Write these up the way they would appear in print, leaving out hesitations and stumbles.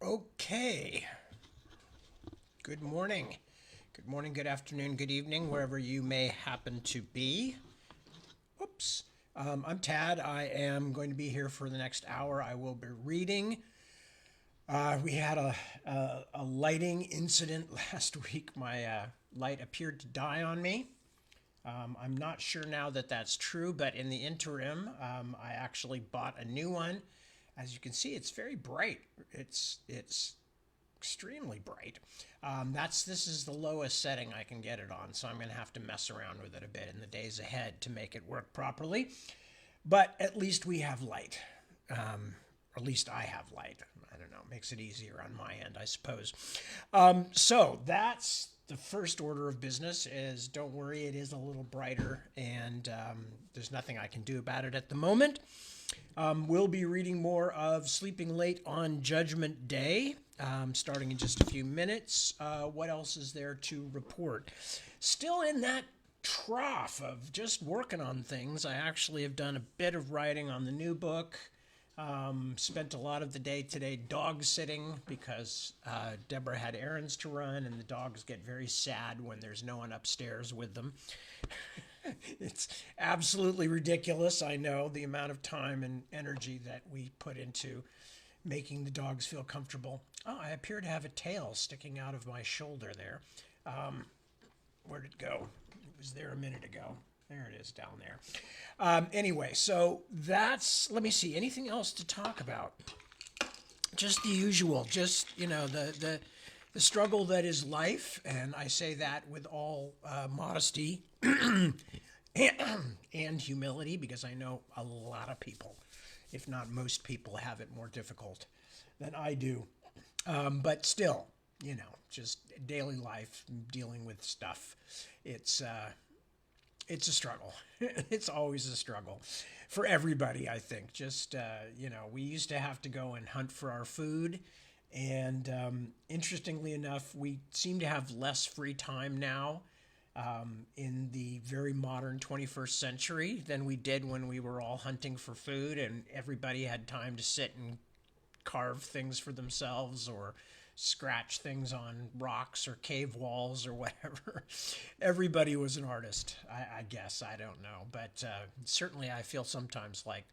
Okay. Good morning. Good morning, good afternoon, good evening, wherever you may happen to be. Oops. I'm Tad. I am going to be here for the next hour. I will be reading. We had a lighting incident last week. My light appeared to die on me. I'm not sure now that that's true, but in the interim, I actually bought a new one. As you can see, it's very bright. It's extremely bright. This is the lowest setting I can get it on, so I'm going to have to mess around with it a bit in the days ahead to make it work properly. But at least we have light. Or at least I have light. I don't know. Makes it easier on my end, I suppose. So that's the first order of business is don't worry, it is a little brighter, and there's nothing I can do about it at the moment. We'll be reading more of Sleeping Late on Judgment Day, starting in just a few minutes. What else is there to report? Still in that trough of just working on things. I actually have done a bit of writing on the new book. Spent a lot of the day today dog sitting because Deborah had errands to run, and the dogs get very sad when there's no one upstairs with them. It's absolutely ridiculous, I know, the amount of time and energy that we put into making the dogs feel comfortable. Oh, I appear to have a tail sticking out of my shoulder there. Where'd it go? It was there a minute ago. There it is down there. Anyway, so let me see, anything else to talk about? Just the usual, just, the struggle that is life, and I say that with all modesty and humility, because I know a lot of people, if not most people, have it more difficult than I do. But still, just daily life, dealing with stuff. It's a struggle. It's always a struggle for everybody, I think. Just, we used to have to go and hunt for our food. And interestingly enough, we seem to have less free time now in the very modern 21st century than we did when we were all hunting for food and everybody had time to sit and carve things for themselves or scratch things on rocks or cave walls or whatever. Everybody was an artist, I guess. I don't know. But certainly I feel sometimes like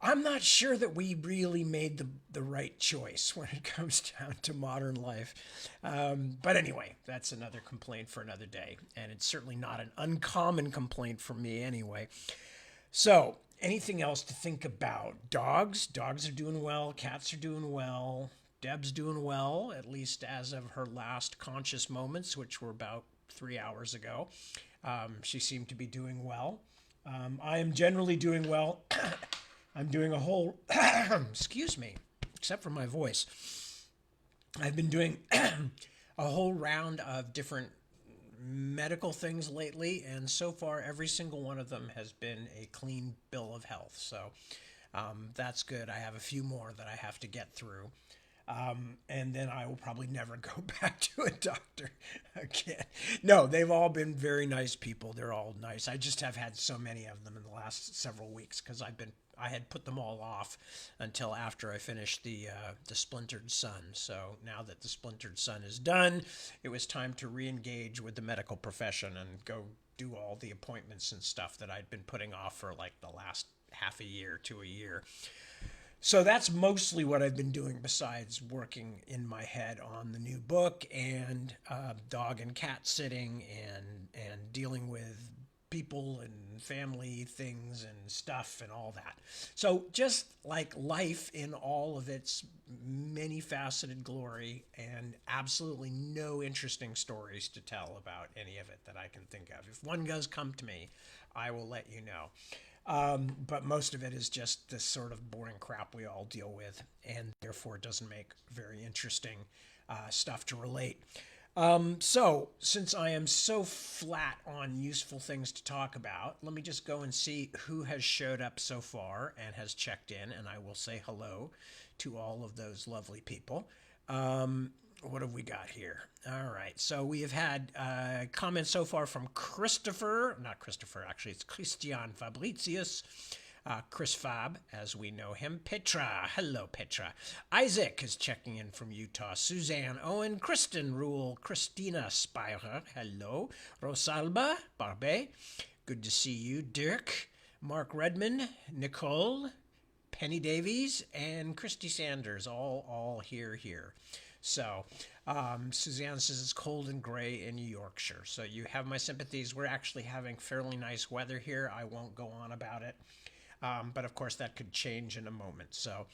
I'm not sure that we really made the right choice when it comes down to modern life. But anyway, that's another complaint for another day. And it's certainly not an uncommon complaint for me anyway. So anything else to think about? Dogs are doing well. Cats are doing well. Deb's doing well, at least as of her last conscious moments, which were about 3 hours ago. She seemed to be doing well. I am generally doing well. I'm doing a whole, excuse me, except for my voice. I've been doing a whole round of different medical things lately, and so far every single one of them has been a clean bill of health. So that's good. I have a few more that I have to get through. And then I will probably never go back to a doctor again. No, they've all been very nice people. They're all nice. I just have had so many of them in the last several weeks because I had put them all off until after I finished the Splintered Sun. So now that the Splintered Sun is done, it was time to re-engage with the medical profession and go do all the appointments and stuff that I'd been putting off for like the last half a year to a year. So that's mostly what I've been doing besides working in my head on the new book and dog and cat sitting and dealing with people and family things and stuff and all that. So just like life in all of its many faceted glory and absolutely no interesting stories to tell about any of it that I can think of. If one does come to me, I will let you know. But most of it is just this sort of boring crap we all deal with, and therefore it doesn't make very interesting stuff to relate. So, since I am so flat on useful things to talk about, let me just go and see who has showed up so far and has checked in, and I will say hello to all of those lovely people. What have we got here? All right. So we have had comments so far from Christopher, not Christopher, actually, it's Christian Fabricius. Chris Fab, as we know him. Petra, hello Petra. Isaac is checking in from Utah. Suzanne, Owen, Kristen Rule, Christina Spire, hello. Rosalba Barbe, good to see you. Dirk, Mark Redmond, Nicole, Penny Davies, and Christy Sanders, all here. So, Suzanne says it's cold and gray in Yorkshire. So you have my sympathies. We're actually having fairly nice weather here. I won't go on about it. But of course that could change in a moment. So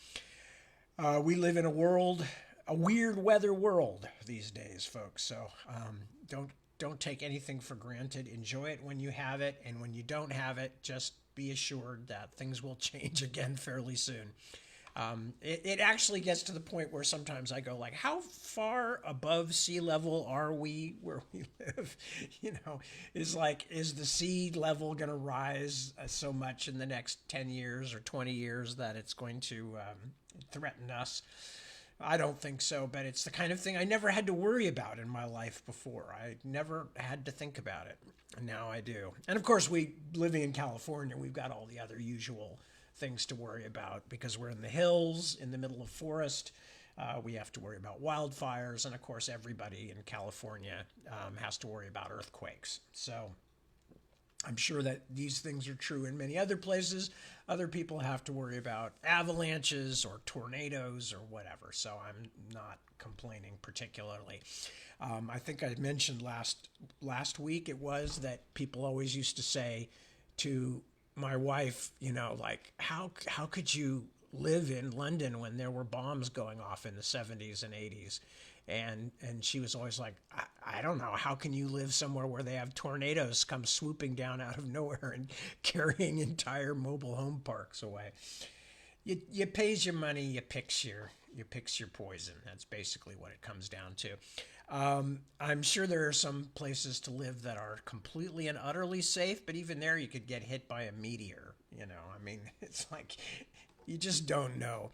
we live in a weird weather world these days, folks. So don't take anything for granted. Enjoy it when you have it. And when you don't have it, just be assured that things will change again fairly soon. It actually gets to the point where sometimes I go like, how far above sea level are we where we live? Is the sea level going to rise so much in the next 10 years or 20 years that it's going to threaten us? I don't think so, but it's the kind of thing I never had to worry about in my life before. I never had to think about it. And now I do. And of course, living in California, we've got all the other usual things to worry about because we're in the hills, in the middle of forest. We have to worry about wildfires. And of course, everybody in California has to worry about earthquakes. So I'm sure that these things are true in many other places. Other people have to worry about avalanches or tornadoes or whatever. So I'm not complaining particularly. I think I mentioned last week it was that people always used to say to my wife, like, how could you live in London when there were bombs going off in the 70s and 80s? And she was always like, I don't know. How can you live somewhere where they have tornadoes come swooping down out of nowhere and carrying entire mobile home parks away? You pays your money, you picks your poison. That's basically what it comes down to. I'm sure there are some places to live that are completely and utterly safe, but even there you could get hit by a meteor. It's like you just don't know.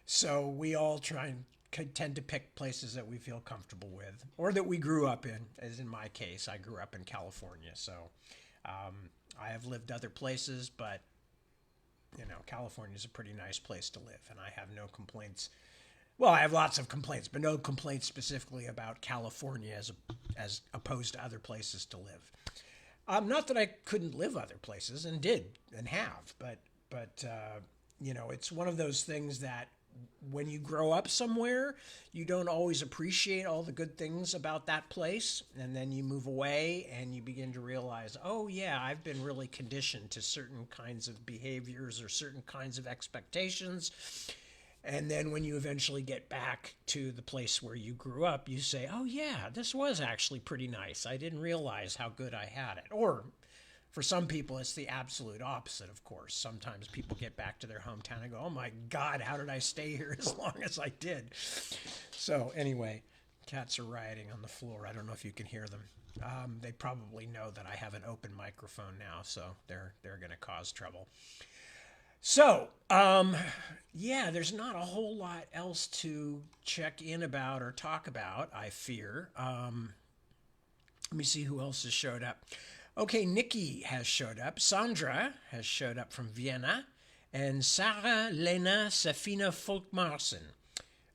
So we all tend to pick places that we feel comfortable with or that we grew up in. As in my case, I grew up in California. So I have lived other places, but California is a pretty nice place to live, and I have no complaints. Well, I have lots of complaints, but no complaints specifically about California as opposed to other places to live. Not that I couldn't live other places, and did and have, but it's one of those things that when you grow up somewhere, you don't always appreciate all the good things about that place. And then you move away and you begin to realize, oh yeah, I've been really conditioned to certain kinds of behaviors or certain kinds of expectations. And then when you eventually get back to the place where you grew up, you say, oh yeah, this was actually pretty nice. I didn't realize how good I had it. Or for some people, it's the absolute opposite, of course. Sometimes people get back to their hometown and go, oh my God, how did I stay here as long as I did? So anyway, cats are rioting on the floor. I don't know if you can hear them. They probably know that I have an open microphone now, so they're going to cause trouble. So, there's not a whole lot else to check in about or talk about, I fear. Let me see who else has showed up. Okay, Nikki has showed up. Sandra has showed up from Vienna. And Sarah Lena Safina Folkmarsen.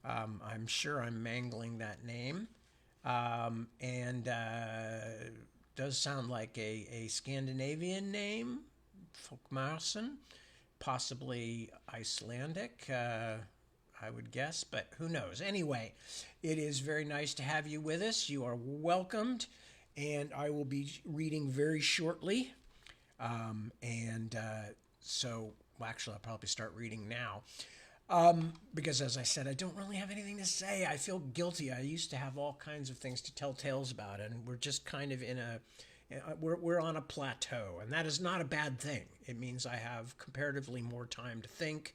I'm sure I'm mangling that name. Does sound like a Scandinavian name, Folkmarsen. Possibly Icelandic, I would guess, but who knows? Anyway, it is very nice to have you with us. You are welcomed. And I will be reading very shortly. Actually, I'll probably start reading now. Because as I said, I don't really have anything to say. I feel guilty. I used to have all kinds of things to tell tales about, and we're just kind of we're on a plateau, and that is not a bad thing. It means I have comparatively more time to think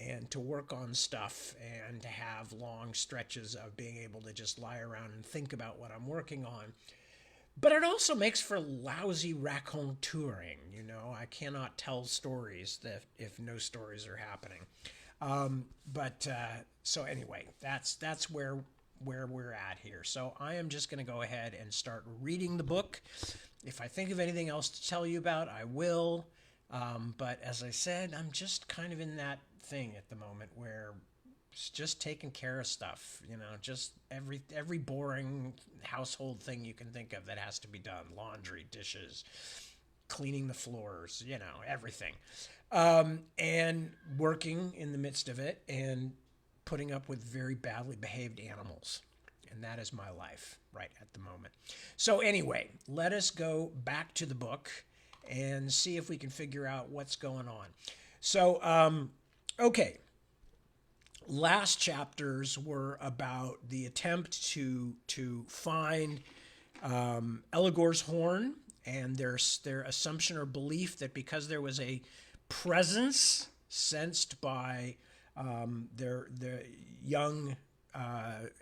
and to work on stuff and to have long stretches of being able to just lie around and think about what I'm working on. But it also makes for lousy raconteuring. I cannot tell stories if no stories are happening. So anyway, that's where we're at here. So I am just going to go ahead and start reading the book. If I think of anything else to tell you about, I will. But as I said, I'm just kind of in that thing at the moment where it's just taking care of stuff, just every boring household thing you can think of that has to be done: laundry, dishes, cleaning the floors, everything. And working in the midst of it and putting up with very badly behaved animals. And that is my life right at the moment. So, anyway, let us go back to the book and see if we can figure out what's going on. So, okay. Last chapters were about the attempt to find Eligor's horn, and their assumption or belief that because there was a presence sensed by their young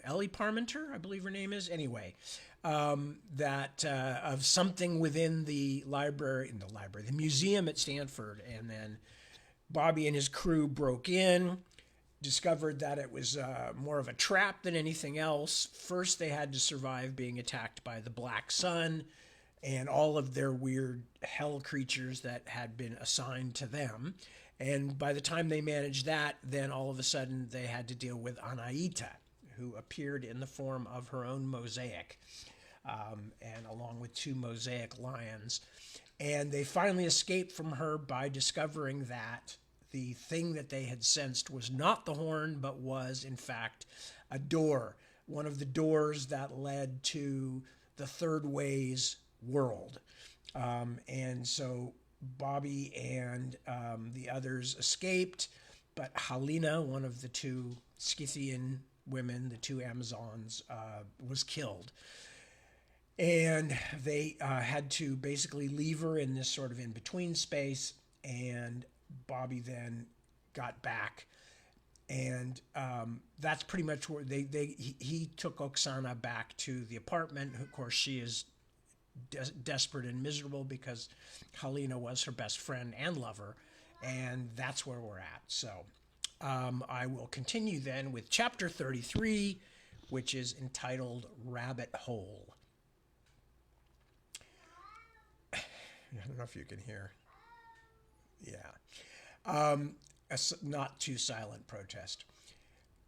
Ellie Parmenter, I believe her name is. Anyway, that of something within the museum at Stanford, and then Bobby and his crew broke in, discovered that it was more of a trap than anything else. First, they had to survive being attacked by the Black Sun and all of their weird hell creatures that had been assigned to them. And by the time they managed that, then all of a sudden they had to deal with Anaita, who appeared in the form of her own mosaic, and along with 2 mosaic lions. And they finally escaped from her by discovering that the thing that they had sensed was not the horn, but was, in fact, a door, one of the doors that led to the Third Way's world. And so Bobby and the others escaped, but Helena, one of the 2 Scythian women, the 2 Amazons, was killed. And they had to basically leave her in this sort of in-between space, and Bobby then got back. And that's pretty much where he took Oksana back to the apartment. Of course, she is desperate and miserable because Helena was her best friend and lover, and that's where we're at. So I will continue then with chapter 33, which is entitled Rabbit Hole. I don't know if you can hear. Yeah. A not too silent protest.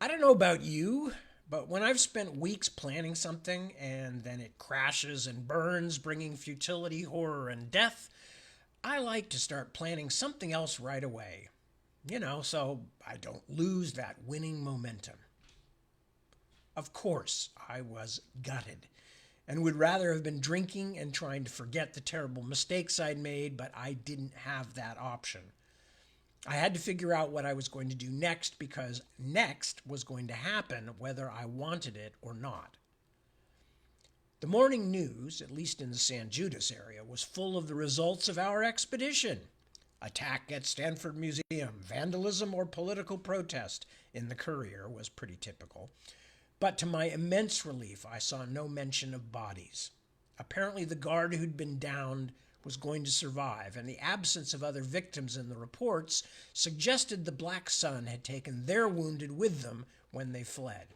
I don't know about you, but when I've spent weeks planning something and then it crashes and burns, bringing futility, horror, and death, I like to start planning something else right away. So I don't lose that winning momentum. Of course, I was gutted and would rather have been drinking and trying to forget the terrible mistakes I'd made, but I didn't have that option. I had to figure out what I was going to do next, because next was going to happen whether I wanted it or not. The morning news, at least in the San Judas area, was full of the results of our expedition. Attack at Stanford Museum, vandalism or political protest in the Courier was pretty typical. But to my immense relief, I saw no mention of bodies. Apparently the guard who'd been downed was going to survive, and the absence of other victims in the reports suggested the Black Sun had taken their wounded with them when they fled.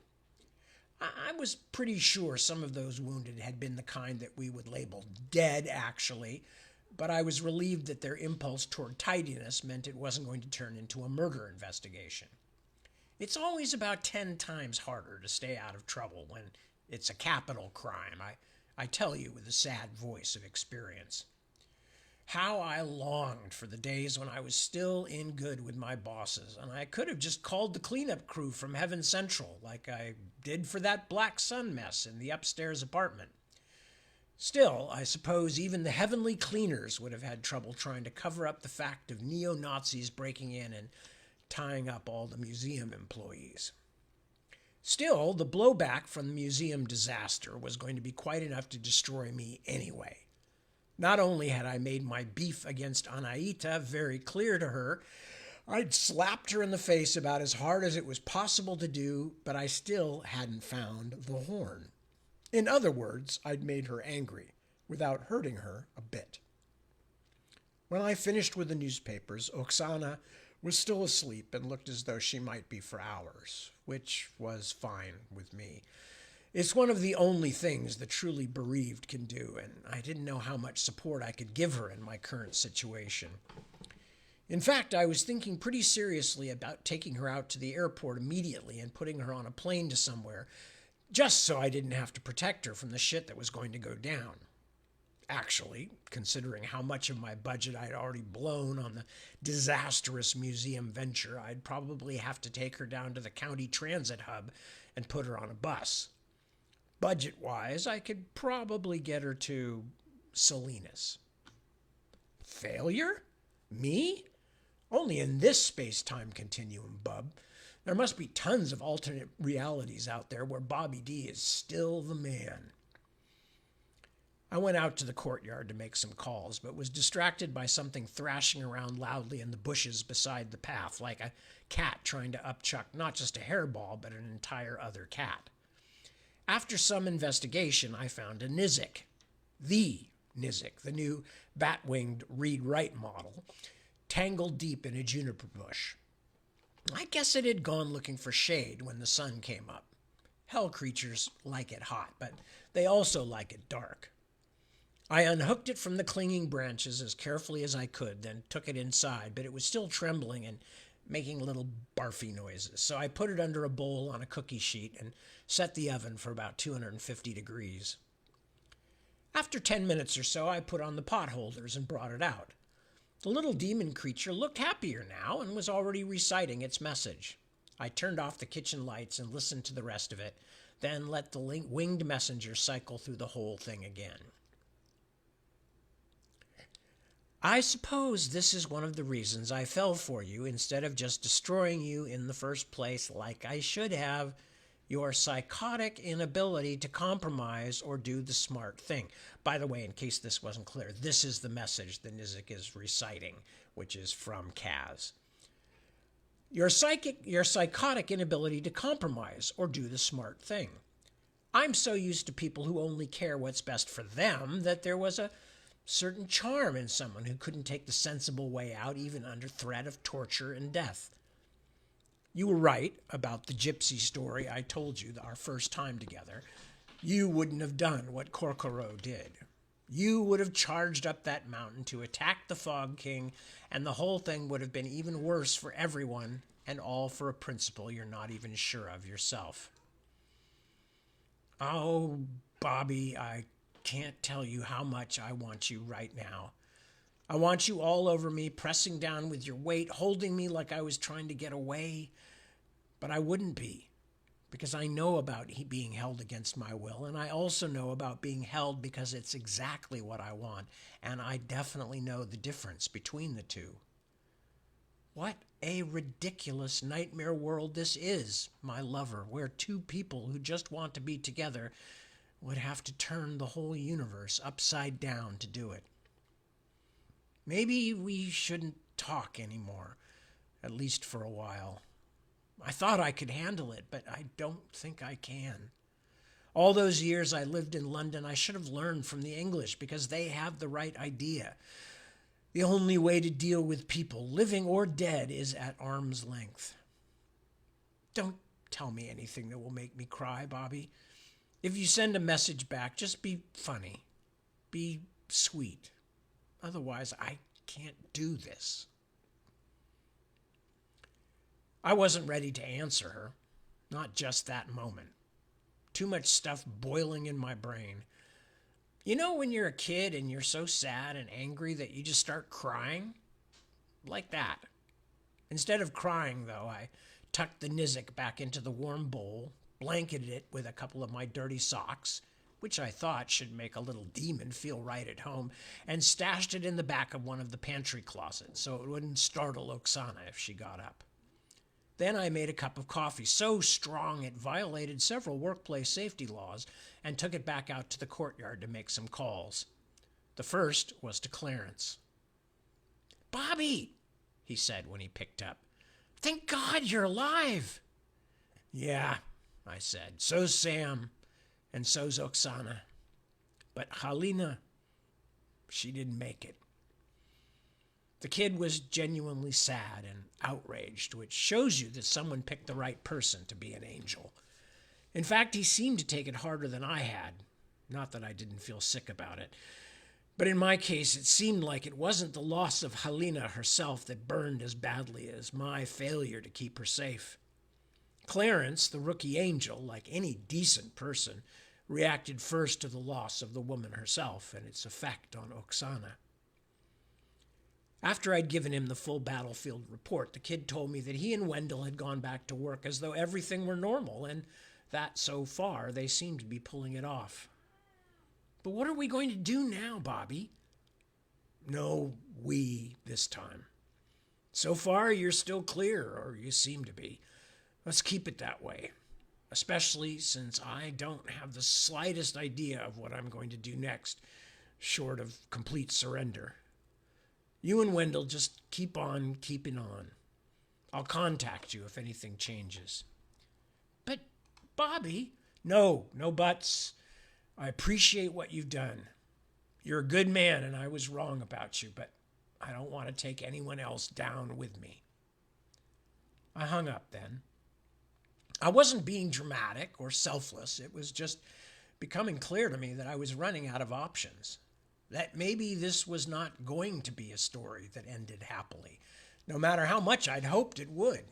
I was pretty sure some of those wounded had been the kind that we would label dead, actually, but I was relieved that their impulse toward tidiness meant it wasn't going to turn into a murder investigation. It's always about 10 times harder to stay out of trouble when it's a capital crime, I tell you with a sad voice of experience. How I longed for the days when I was still in good with my bosses, and I could have just called the cleanup crew from Heaven Central like I did for that Black Sun mess in the upstairs apartment. Still, I suppose even the heavenly cleaners would have had trouble trying to cover up the fact of neo-Nazis breaking in and tying up all the museum employees. Still, the blowback from the museum disaster was going to be quite enough to destroy me anyway. Not only had I made my beef against Anaita very clear to her, I'd slapped her in the face about as hard as it was possible to do, but I still hadn't found the horn. In other words, I'd made her angry without hurting her a bit. When I finished with the newspapers, Oksana was still asleep and looked as though she might be for hours, which was fine with me. It's one of the only things the truly bereaved can do, and I didn't know how much support I could give her in my current situation. In fact, I was thinking pretty seriously about taking her out to the airport immediately and putting her on a plane to somewhere, just so I didn't have to protect her from the shit that was going to go down. Actually, considering how much of my budget I'd already blown on the disastrous museum venture, I'd probably have to take her down to the county transit hub and put her on a bus. Budget-wise, I could probably get her to Salinas. Failure? Me? Only in this space-time continuum, bub. There must be tons of alternate realities out there where Bobby D is still the man. I went out to the courtyard to make some calls, but was distracted by something thrashing around loudly in the bushes beside the path, like a cat trying to upchuck not just a hairball, but an entire other cat. After some investigation, I found a Nizik. The Nizik, the new bat-winged read-write model, tangled deep in a juniper bush. I guess it had gone looking for shade when the sun came up. Hell creatures like it hot, but they also like it dark. I unhooked it from the clinging branches as carefully as I could, then took it inside, but it was still trembling and making little barfy noises. So I put it under a bowl on a cookie sheet and set the oven for about 250 degrees. After 10 minutes or so, I put on the pot holders and brought it out. The little demon creature looked happier now and was already reciting its message. I turned off the kitchen lights and listened to the rest of it, then let the winged messenger cycle through the whole thing again. I suppose this is one of the reasons I fell for you instead of just destroying you in the first place like I should have. Your psychotic inability to compromise or do the smart thing. By the way, in case this wasn't clear, this is the message the Nizik is reciting, which is from Kaz. Your psychotic inability to compromise or do the smart thing. I'm so used to people who only care what's best for them that there was a certain charm in someone who couldn't take the sensible way out even under threat of torture and death. You were right about the gypsy story I told you our first time together. You wouldn't have done what Korkoro did. You would have charged up that mountain to attack the Fog King, and the whole thing would have been even worse for everyone, and all for a principle you're not even sure of yourself. Oh, Bobby, I can't tell you how much I want you right now. I want you all over me, pressing down with your weight, holding me like I was trying to get away. But I wouldn't be, because I know about being held against my will, and I also know about being held because it's exactly what I want, and I definitely know the difference between the two. What a ridiculous nightmare world this is, my lover, where two people who just want to be together would have to turn the whole universe upside down to do it. Maybe we shouldn't talk anymore, at least for a while. I thought I could handle it, but I don't think I can. All those years I lived in London, I should have learned from the English because they have the right idea. The only way to deal with people, living or dead, is at arm's length. Don't tell me anything that will make me cry, Bobby. If you send a message back, just be funny. Be sweet. Otherwise, I can't do this. I wasn't ready to answer her. Not just that moment. Too much stuff boiling in my brain. You know when you're a kid and you're so sad and angry that you just start crying? Like that. Instead of crying, though, I tucked the Nizik back into the warm bowl, blanketed it with a couple of my dirty socks, which I thought should make a little demon feel right at home, and stashed it in the back of one of the pantry closets so it wouldn't startle Oksana if she got up. Then I made a cup of coffee so strong it violated several workplace safety laws and took it back out to the courtyard to make some calls. The first was to Clarence. "Bobby," he said when he picked up. "Thank God you're alive." "Yeah," I said. "So's Sam, and so's Oksana. But Halina, she didn't make it." The kid was genuinely sad and outraged, which shows you that someone picked the right person to be an angel. In fact, he seemed to take it harder than I had. Not that I didn't feel sick about it. But in my case, it seemed like it wasn't the loss of Helena herself that burned as badly as my failure to keep her safe. Clarence, the rookie angel, like any decent person, reacted first to the loss of the woman herself and its effect on Oksana. After I'd given him the full battlefield report, the kid told me that he and Wendell had gone back to work as though everything were normal and that, so far, they seemed to be pulling it off. But what are we going to do now, Bobby? No, we this time. So far, you're still clear, or you seem to be. Let's keep it that way, especially since I don't have the slightest idea of what I'm going to do next, short of complete surrender. You and Wendell just keep on keeping on. I'll contact you if anything changes. But, Bobby... No buts. I appreciate what you've done. You're a good man, and I was wrong about you, but I don't want to take anyone else down with me. I hung up then. I wasn't being dramatic or selfless. It was just becoming clear to me that I was running out of options. That maybe this was not going to be a story that ended happily, no matter how much I'd hoped it would.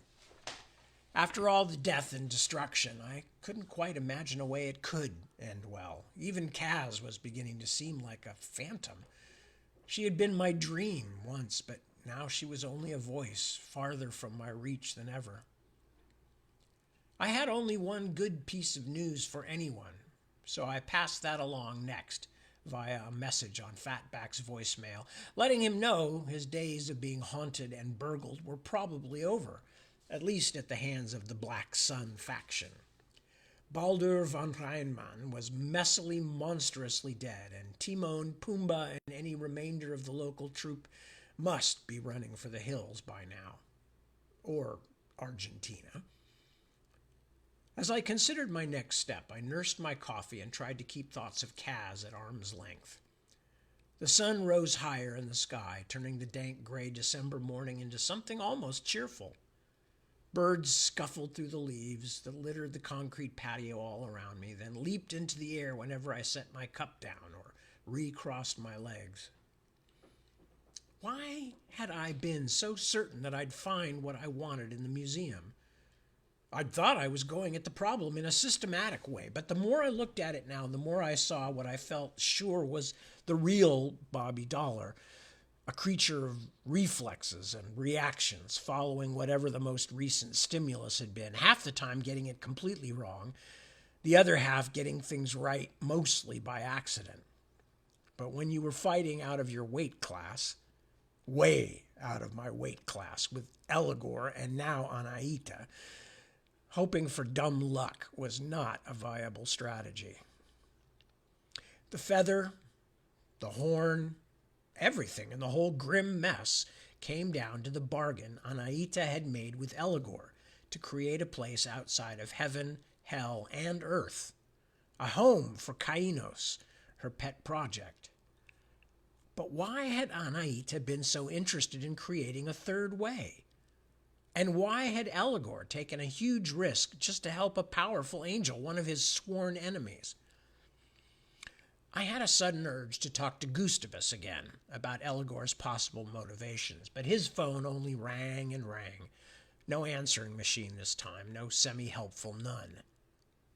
After all the death and destruction, I couldn't quite imagine a way it could end well. Even Kaz was beginning to seem like a phantom. She had been my dream once, but now she was only a voice farther from my reach than ever. I had only one good piece of news for anyone, so I passed that along next via a message on Fatback's voicemail, letting him know his days of being haunted and burgled were probably over, at least at the hands of the Black Sun faction. Baldur von Reinmann was messily, monstrously dead, and Timon, Pumbaa, and any remainder of the local troop must be running for the hills by now. Or Argentina. As I considered my next step, I nursed my coffee and tried to keep thoughts of Kaz at arm's length. The sun rose higher in the sky, turning the dank gray December morning into something almost cheerful. Birds scuffled through the leaves that littered the concrete patio all around me, then leaped into the air whenever I set my cup down or recrossed my legs. Why had I been so certain that I'd find what I wanted in the museum? I'd thought I was going at the problem in a systematic way, but the more I looked at it now, the more I saw what I felt sure was the real Bobby Dollar, a creature of reflexes and reactions, following whatever the most recent stimulus had been, half the time getting it completely wrong, the other half getting things right mostly by accident. But when you were fighting out of your weight class, way out of my weight class, with Eligor and now Anaita, hoping for dumb luck was not a viable strategy. The feather, the horn, everything in the whole grim mess came down to the bargain Anaita had made with Eligor to create a place outside of heaven, hell, and earth, a home for Kainos, her pet project. But why had Anaita been so interested in creating a third way? And why had Eligor taken a huge risk just to help a powerful angel, one of his sworn enemies? I had a sudden urge to talk to Gustavus again about Eligor's possible motivations, but his phone only rang and rang. No answering machine this time, no semi-helpful none.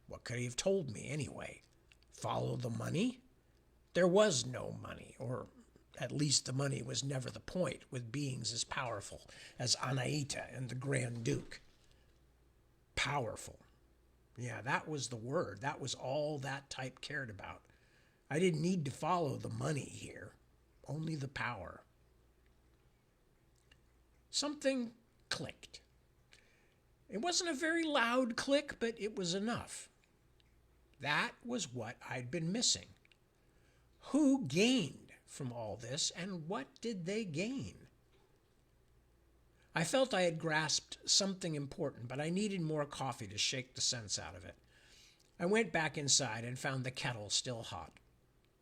What could he have told me anyway? Follow the money? There was no money, or at least the money was never the point with beings as powerful as Anaita and the Grand Duke. Powerful. Yeah, that was the word. That was all that type cared about. I didn't need to follow the money here, only the power. Something clicked. It wasn't a very loud click, but it was enough. That was what I'd been missing. Who gained from all this, and what did they gain? I felt I had grasped something important, but I needed more coffee to shake the sense out of it. I went back inside and found the kettle still hot.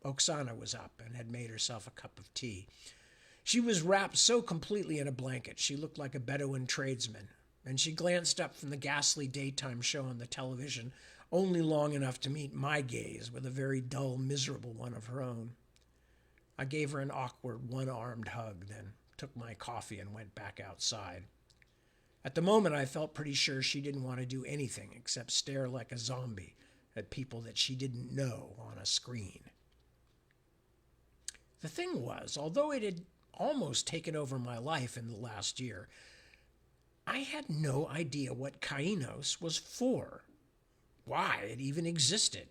Oksana was up and had made herself a cup of tea. She was wrapped so completely in a blanket she looked like a Bedouin tradesman, and she glanced up from the ghastly daytime show on the television only long enough to meet my gaze with a very dull, miserable one of her own. I gave her an awkward one-armed hug, then took my coffee and went back outside. At the moment, I felt pretty sure she didn't want to do anything except stare like a zombie at people that she didn't know on a screen. The thing was, although it had almost taken over my life in the last year, I had no idea what Kainos was for, why it even existed.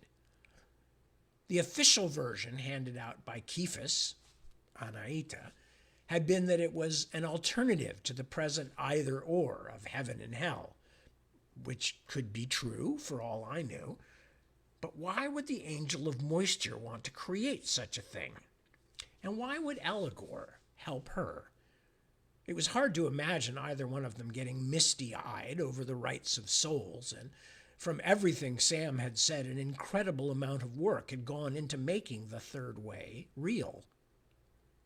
The official version handed out by Kephas, Anaita, had been that it was an alternative to the present either-or of heaven and hell, which could be true for all I knew. But why would the angel of moisture want to create such a thing? And why would Allegor help her? It was hard to imagine either one of them getting misty-eyed over the rights of souls, and from everything Sam had said, an incredible amount of work had gone into making the third way real.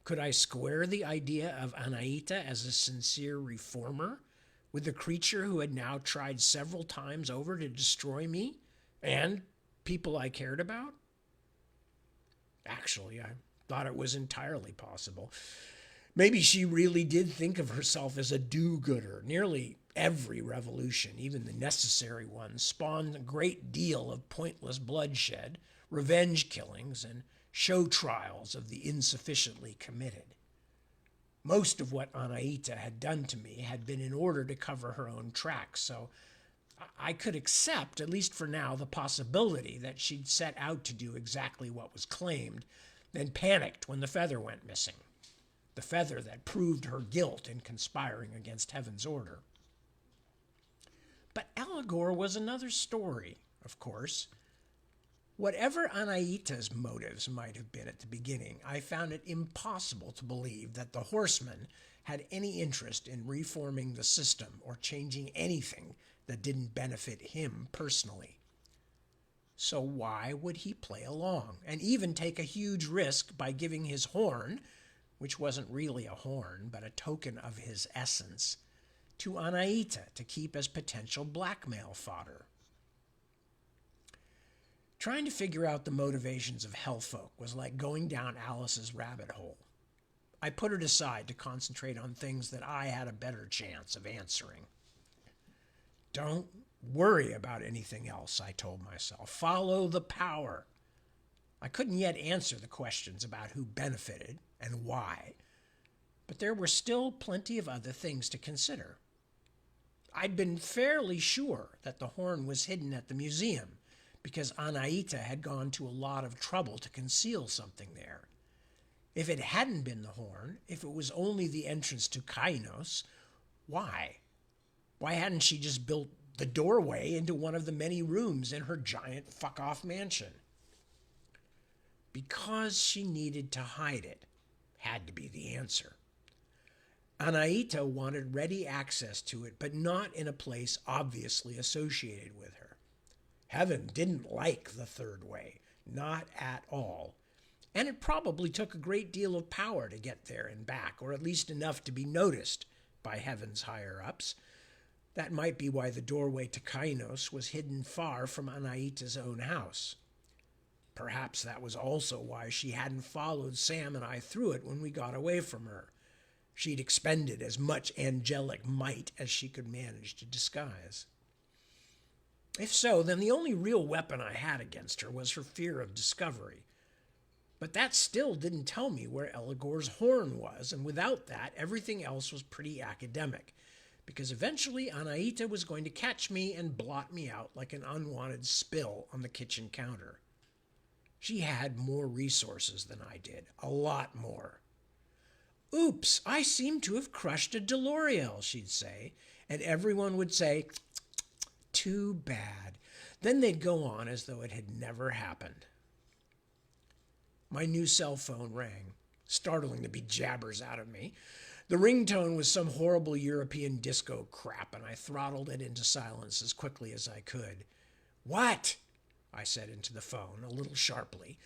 Could I square the idea of Anaita as a sincere reformer with the creature who had now tried several times over to destroy me and people I cared about? Actually, I thought it was entirely possible. Maybe she really did think of herself as a do-gooder. Nearly every revolution, even the necessary ones, spawned a great deal of pointless bloodshed, revenge killings, and show trials of the insufficiently committed. Most of what Anaita had done to me had been in order to cover her own tracks, so I could accept, at least for now, the possibility that she'd set out to do exactly what was claimed, then panicked when the feather went missing. The feather that proved her guilt in conspiring against heaven's order. But Allegor was another story, of course. Whatever Anaita's motives might have been at the beginning, I found it impossible to believe that the horseman had any interest in reforming the system or changing anything that didn't benefit him personally. So why would he play along and even take a huge risk by giving his horn, which wasn't really a horn but a token of his essence, to Anaita to keep as potential blackmail fodder? Trying to figure out the motivations of hellfolk was like going down Alice's rabbit hole. I put it aside to concentrate on things that I had a better chance of answering. Don't worry about anything else, I told myself. Follow the power. I couldn't yet answer the questions about who benefited and why, but there were still plenty of other things to consider. I'd been fairly sure that the horn was hidden at the museum, because Anaita had gone to a lot of trouble to conceal something there. If it hadn't been the horn, if it was only the entrance to Kainos, why? Why hadn't she just built the doorway into one of the many rooms in her giant fuck-off mansion? Because she needed to hide it, had to be the answer. Anaita wanted ready access to it, but not in a place obviously associated with her. Heaven didn't like the third way, not at all. And it probably took a great deal of power to get there and back, or at least enough to be noticed by heaven's higher-ups. That might be why the doorway to Kainos was hidden far from Anaita's own house. Perhaps that was also why she hadn't followed Sam and I through it when we got away from her. She'd expended as much angelic might as she could manage to disguise. If so, then the only real weapon I had against her was her fear of discovery. But that still didn't tell me where Allegor's horn was, and without that, everything else was pretty academic, because eventually Anaita was going to catch me and blot me out like an unwanted spill on the kitchen counter. She had more resources than I did, a lot more. "Oops, I seem to have crushed a DeLorean," she'd say, and everyone would say, "Too bad." Then they'd go on as though it had never happened. My new cell phone rang, startling the bejabbers out of me. The ringtone was some horrible European disco crap, and I throttled it into silence as quickly as I could. "What?" I said into the phone, a little sharply.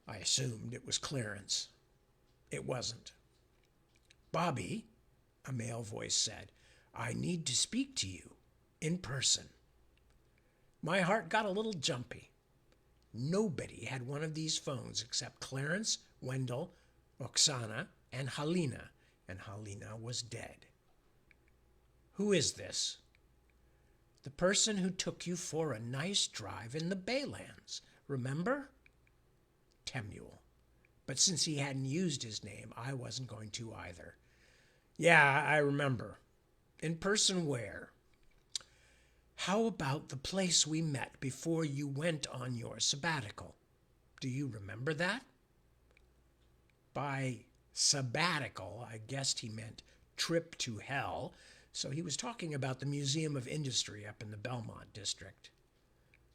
I assumed it was Clarence. It wasn't. "Bobby," a male voice said, "I need to speak to you, in person." My heart got a little jumpy. Nobody had one of these phones except Clarence, Wendell, Oksana and Halina was dead. Who is this? The person who took you for a nice drive in the Baylands, remember? Temuel. But since he hadn't used his name, I wasn't going to either. Yeah, I remember. In person where? How about the place we met before you went on your sabbatical? Do you remember that? By sabbatical, I guessed he meant trip to hell, so he was talking about the Museum of Industry up in the Belmont district.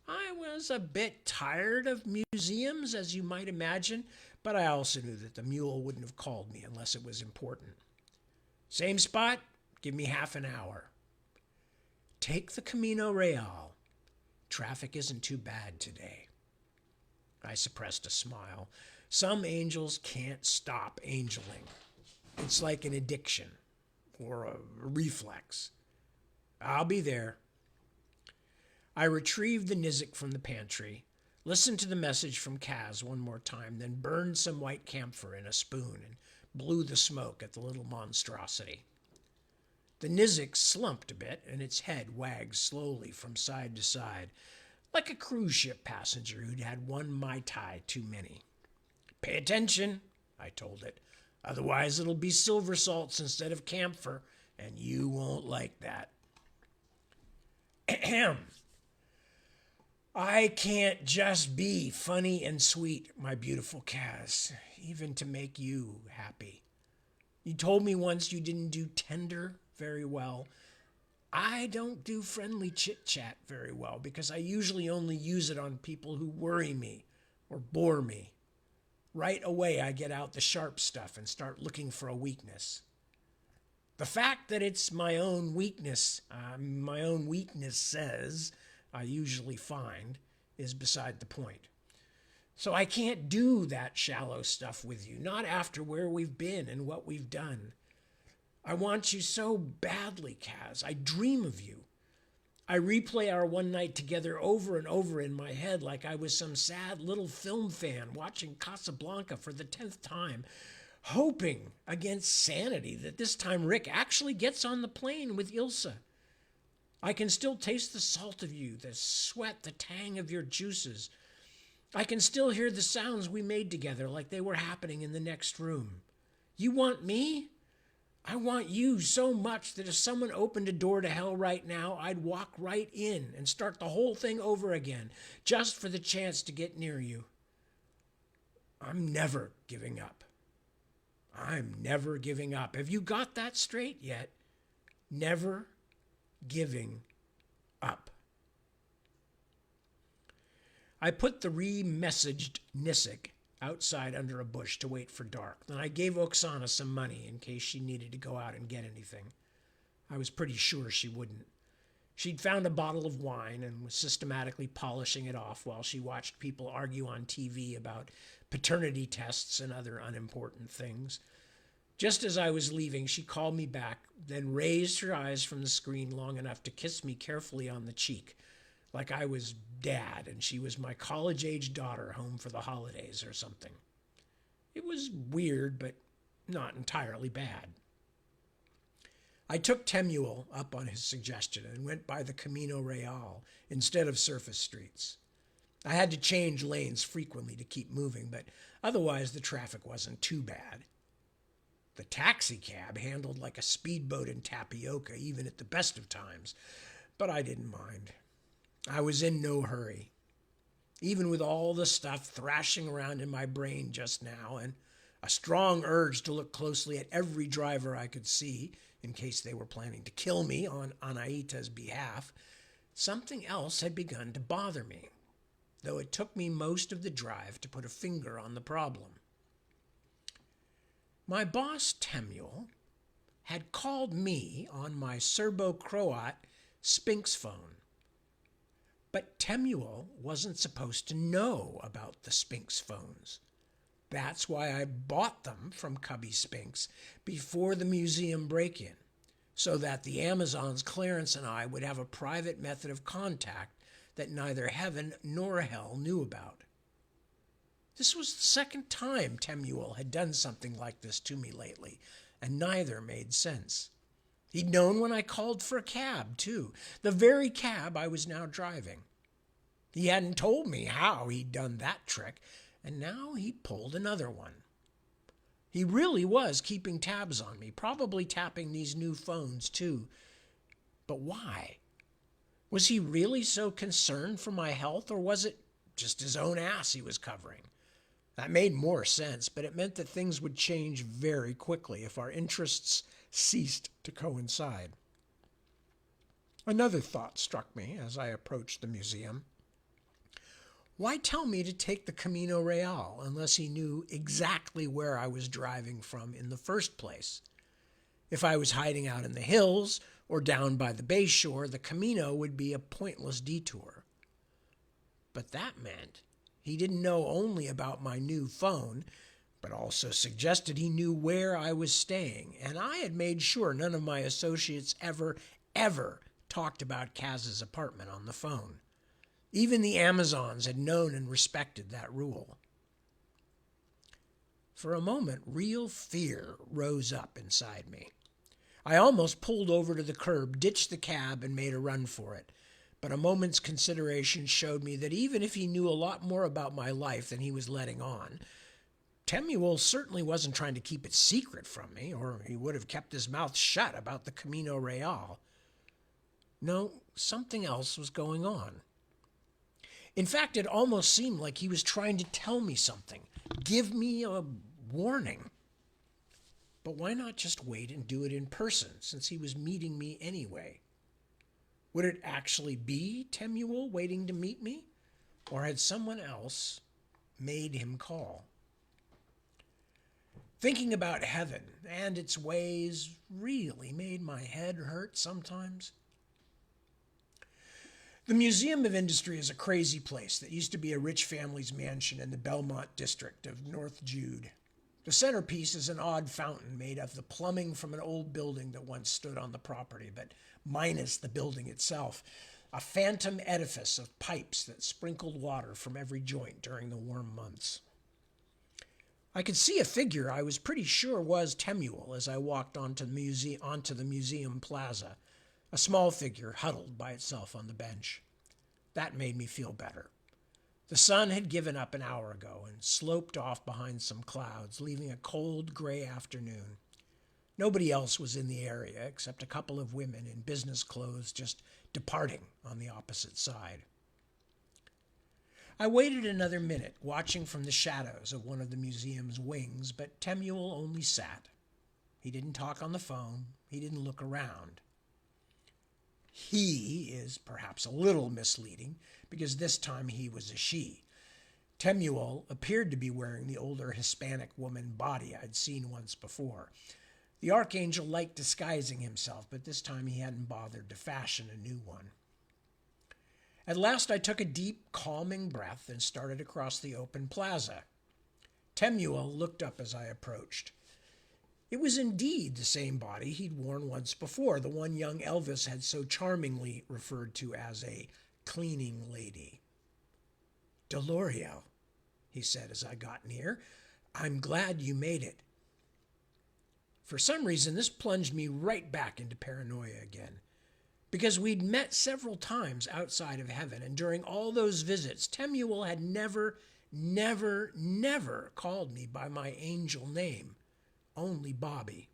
I was a bit tired of museums, as you might imagine, but I also knew that the mule wouldn't have called me unless it was important. Same spot? Give me half an hour. Take the Camino Real. Traffic isn't too bad today. I suppressed a smile. Some angels can't stop angeling. It's like an addiction or a reflex. I'll be there. I retrieved the Nizik from the pantry, listened to the message from Kaz one more time, then burned some white camphor in a spoon and blew the smoke at the little monstrosity. The Nizik slumped a bit, and its head wagged slowly from side to side, like a cruise ship passenger who'd had one Mai Tai too many. Pay attention, I told it. Otherwise it'll be silver salts instead of camphor, and you won't like that. Ahem. I can't just be funny and sweet, my beautiful Kaz, even to make you happy. You told me once you didn't do tender very well. I don't do friendly chit-chat very well because I usually only use it on people who worry me or bore me. Right away, I get out the sharp stuff and start looking for a weakness. The fact that it's my own weakness says I usually find, is beside the point. So I can't do that shallow stuff with you, not after where we've been and what we've done. I want you so badly, Kaz. I dream of you. I replay our one night together over and over in my head like I was some sad little film fan watching Casablanca for the 10th time, hoping against sanity that this time Rick actually gets on the plane with Ilsa. I can still taste the salt of you, the sweat, the tang of your juices. I can still hear the sounds we made together like they were happening in the next room. You want me? I want you so much that if someone opened a door to hell right now, I'd walk right in and start the whole thing over again, just for the chance to get near you. I'm never giving up. I'm never giving up. Have you got that straight yet? Never giving up. I put the re-messaged Nizik outside under a bush to wait for dark. Then I gave Oksana some money in case she needed to go out and get anything. I was pretty sure she wouldn't. She'd found a bottle of wine and was systematically polishing it off while she watched people argue on TV about paternity tests and other unimportant things. Just as I was leaving, she called me back, then raised her eyes from the screen long enough to kiss me carefully on the cheek, like I was dad and she was my college-age daughter home for the holidays or something. It was weird, but not entirely bad. I took Temuel up on his suggestion and went by the Camino Real instead of surface streets. I had to change lanes frequently to keep moving, but otherwise the traffic wasn't too bad. The taxi cab handled like a speedboat in tapioca, even at the best of times, but I didn't mind. I was in no hurry. Even with all the stuff thrashing around in my brain just now and a strong urge to look closely at every driver I could see in case they were planning to kill me on Anaita's behalf, something else had begun to bother me, though it took me most of the drive to put a finger on the problem. My boss, Temuel, had called me on my Serbo-Croat Sphinx phone. But Temuel wasn't supposed to know about the Sphinx phones. That's why I bought them from Cubby Sphinx before the museum break-in, so that the Amazons Clarence and I would have a private method of contact that neither heaven nor hell knew about. This was the second time Temuel had done something like this to me lately, and neither made sense. He'd known when I called for a cab, too, the very cab I was now driving. He hadn't told me how he'd done that trick, and now he pulled another one. He really was keeping tabs on me, probably tapping these new phones, too. But why? Was he really so concerned for my health, or was it just his own ass he was covering? That made more sense, but it meant that things would change very quickly if our interests ceased to coincide. Another thought struck me as I approached the museum. Why tell me to take the Camino Real unless he knew exactly where I was driving from in the first place? If I was hiding out in the hills or down by the bay shore, the Camino would be a pointless detour. But that meant he didn't know only about my new phone, but also suggested he knew where I was staying, and I had made sure none of my associates ever talked about Kaz's apartment on the phone. Even the Amazons had known and respected that rule. For a moment, real fear rose up inside me. I almost pulled over to the curb, ditched the cab, and made a run for it. But a moment's consideration showed me that even if he knew a lot more about my life than he was letting on, Temuel certainly wasn't trying to keep it secret from me, or he would have kept his mouth shut about the Camino Real. No, something else was going on. In fact, it almost seemed like he was trying to tell me something, give me a warning. But why not just wait and do it in person, since he was meeting me anyway? Would it actually be Temuel waiting to meet me, or had someone else made him call? Thinking about heaven and its ways really made my head hurt sometimes. The Museum of Industry is a crazy place that used to be a rich family's mansion in the Belmont district of North Jude. The centerpiece is an odd fountain made of the plumbing from an old building that once stood on the property, but minus the building itself. A phantom edifice of pipes that sprinkled water from every joint during the warm months. I could see a figure I was pretty sure was Temuel as I walked onto the museum plaza. A small figure huddled by itself on the bench. That made me feel better. The sun had given up an hour ago and sloped off behind some clouds, leaving a cold, gray afternoon. Nobody else was in the area except a couple of women in business clothes just departing on the opposite side. I waited another minute, watching from the shadows of one of the museum's wings, but Temuel only sat. He didn't talk on the phone. He didn't look around. He is perhaps a little misleading, because this time he was a she. Temuel appeared to be wearing the older Hispanic woman body I'd seen once before. The archangel liked disguising himself, but this time he hadn't bothered to fashion a new one. At last I took a deep, calming breath and started across the open plaza. Temuel looked up as I approached. It was indeed the same body he'd worn once before, the one young Elvis had so charmingly referred to as a cleaning lady. "Delorio," he said as I got near, "I'm glad you made it." For some reason, this plunged me right back into paranoia again. Because we'd met several times outside of heaven, and during all those visits, Temuel had never called me by my angel name. Only Bobby.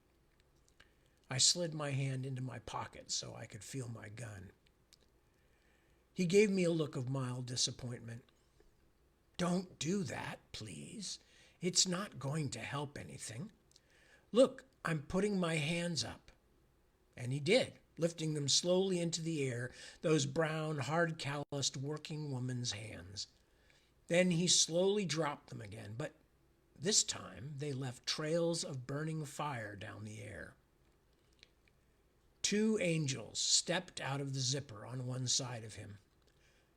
I slid my hand into my pocket so I could feel my gun. He gave me a look of mild disappointment. "Don't do that, please. It's not going to help anything. Look, I'm putting my hands up." And he did, lifting them slowly into the air, those brown, hard-calloused working woman's hands. Then he slowly dropped them again, but this time they left trails of burning fire down the air. 2 angels stepped out of the zipper on one side of him.